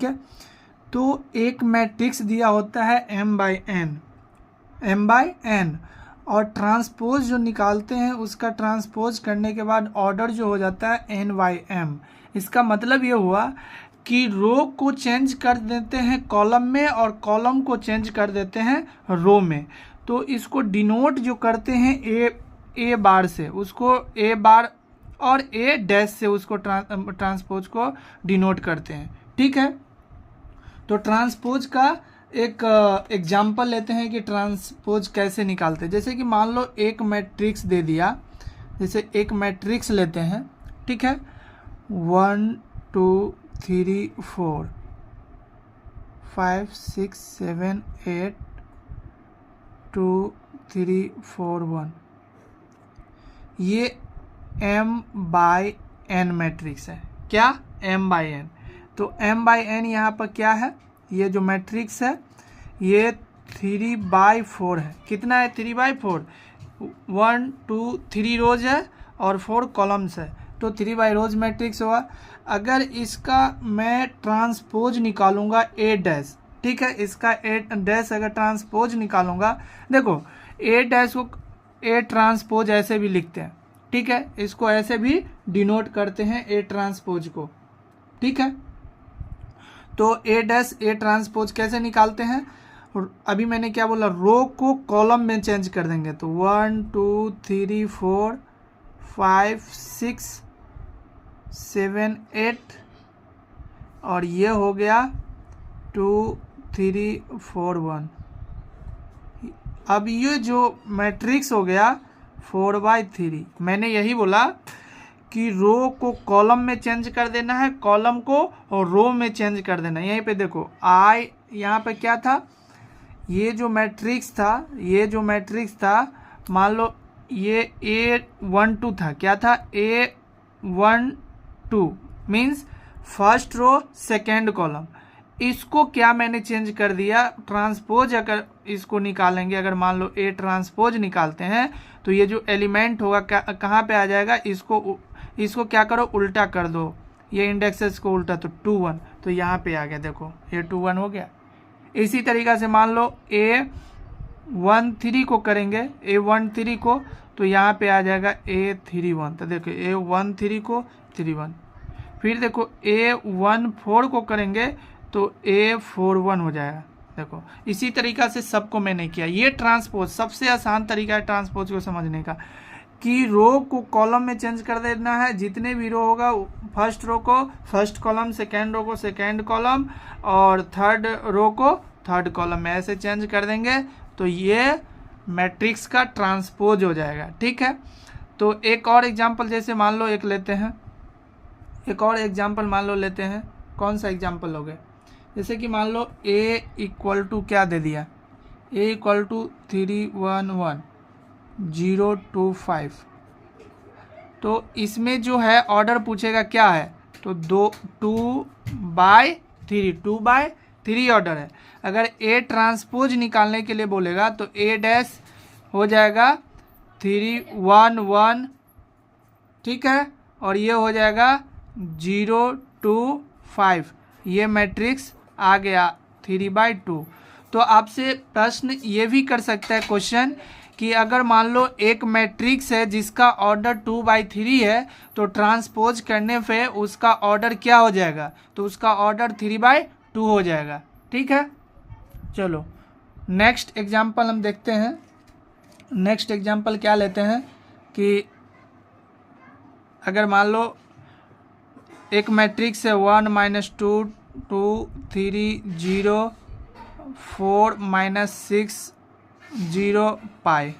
ठीक है। तो एक मैट्रिक्स दिया होता है m/n, और ट्रांसपोज जो निकालते हैं उसका ट्रांसपोज करने के बाद ऑर्डर जो हो जाता है n/m। इसका मतलब ये हुआ कि रो को चेंज कर देते हैं कॉलम में और कॉलम को चेंज कर देते हैं रो में। तो इसको डिनोट जो करते हैं ए बार से, उसको ए बार और ए डैश से उसको ट्रांसपोज को डिनोट करते हैं, ठीक है। तो ट्रांसपोज का एक एग्जाम्पल लेते हैं कि ट्रांसपोज कैसे निकालते हैं। जैसे कि मान लो एक मैट्रिक्स दे दिया, जैसे एक मैट्रिक्स लेते हैं, ठीक है, 1 2 3 4 5 6 7 8 2 3 4 1, ये m/n मैट्रिक्स है। क्या? m/n। तो m/n यहाँ पर क्या है, ये जो मैट्रिक्स है ये 3/4 है। कितना है? 3/4। 1 2 3 रोज है और 4 कॉलम्स है, तो 3 रोज मैट्रिक्स हुआ। अगर इसका मैं ट्रांसपोज निकालूंगा ए डैश, ठीक है, इसका ए डैश अगर ट्रांसपोज निकालूंगा, देखो ए डैश को ए ट्रांसपोज ऐसे भी लिखते हैं, ठीक है, इसको ऐसे भी डिनोट करते हैं ए ट्रांसपोज को, ठीक है। तो ए डैश ए ट्रांसपोज कैसे निकालते हैं? अभी मैंने क्या बोला, रो को कॉलम में चेंज कर देंगे। तो 1 2 3 4 5 6 7 8 और ये हो गया 2 3 4 1। अब ये जो मैट्रिक्स हो गया 4/3। मैंने यही बोला कि रो को कॉलम में चेंज कर देना है, कॉलम को और रो में चेंज कर देना है। यहीं पे देखो आई, यहाँ पे क्या था, ये जो मैट्रिक्स था, मान लो ये A12 था। क्या था? A12 means first row second column. इसको क्या मैंने चेंज कर दिया, ट्रांसपोज अगर इसको निकालेंगे, अगर मान लो ए ट्रांसपोज निकालते हैं तो ये जो एलिमेंट होगा कहाँ पे आ जाएगा, इसको क्या करो, उल्टा कर दो, ये इंडेक्सेस को उल्टा, तो 2 1, तो यहाँ पे आ गया, देखो ये 2 1 हो गया। इसी तरीका से मान लो A13 को करेंगे, A13 को, तो यहाँ पे आ जाएगा A31, तो देखो A13 को 31। फिर देखो A14 को करेंगे तो A41 हो जाएगा। देखो इसी तरीका से सबको मैंने किया। ये ट्रांसपोज सबसे आसान तरीका है ट्रांसपोज को समझने का, कि रो को कॉलम में चेंज कर देना है। जितने भी रो होगा, फर्स्ट रो को फर्स्ट कॉलम, सेकेंड रो को सेकेंड कॉलम और थर्ड रो को थर्ड कॉलम में ऐसे चेंज कर देंगे तो ये मैट्रिक्स का ट्रांसपोज हो जाएगा, ठीक है। तो एक और एग्जांपल जैसे मान लो एक लेते हैं, एक और एग्जांपल मान लो लेते हैं। कौन सा एग्जांपल लोगे? जैसे कि मान लो A = क्या दे दिया, A = 3 1 1 0 2 5। तो इसमें जो है ऑर्डर पूछेगा क्या है, तो 2/3 ऑर्डर है। अगर ए ट्रांसपोज निकालने के लिए बोलेगा तो ए डैश हो जाएगा 3 1 1, ठीक है, और ये हो जाएगा 0 2 5। ये मैट्रिक्स आ गया 3/2। तो आपसे प्रश्न ये भी कर सकता है क्वेश्चन कि अगर मान लो एक मैट्रिक्स है जिसका ऑर्डर 2/3 है, तो ट्रांसपोज करने पे उसका ऑर्डर क्या हो जाएगा, तो उसका ऑर्डर 3/2 हो जाएगा, ठीक है। चलो नेक्स्ट एग्जांपल हम देखते हैं। नेक्स्ट एग्जांपल क्या लेते हैं कि अगर मान लो एक मैट्रिक्स है 1 -2 2 3 0 4 -6 0 पाई।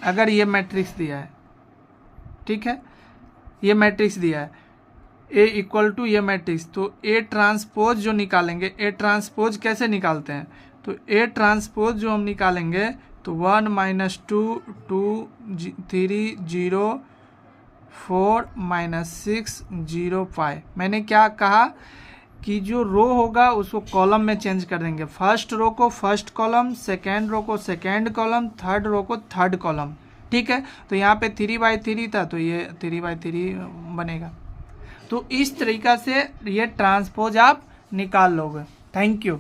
अगर ये मैट्रिक्स दिया है, ठीक है, ये मैट्रिक्स दिया है A = ये मैट्रिक्स, तो A ट्रांसपोज जो निकालेंगे, A ट्रांसपोज कैसे निकालते हैं, तो A ट्रांसपोज जो हम निकालेंगे तो 1 -2 2 3 0 4 -6 0 पाई। मैंने क्या कहा कि जो रो होगा उसको कॉलम में चेंज कर देंगे। फर्स्ट रो को फर्स्ट कॉलम, सेकेंड रो को सेकेंड कॉलम, थर्ड रो को थर्ड कॉलम, ठीक है। तो यहाँ पे 3/3 था तो ये 3/3 बनेगा। तो इस तरीका से ये ट्रांसपोज आप निकाल लोगे। Thank you.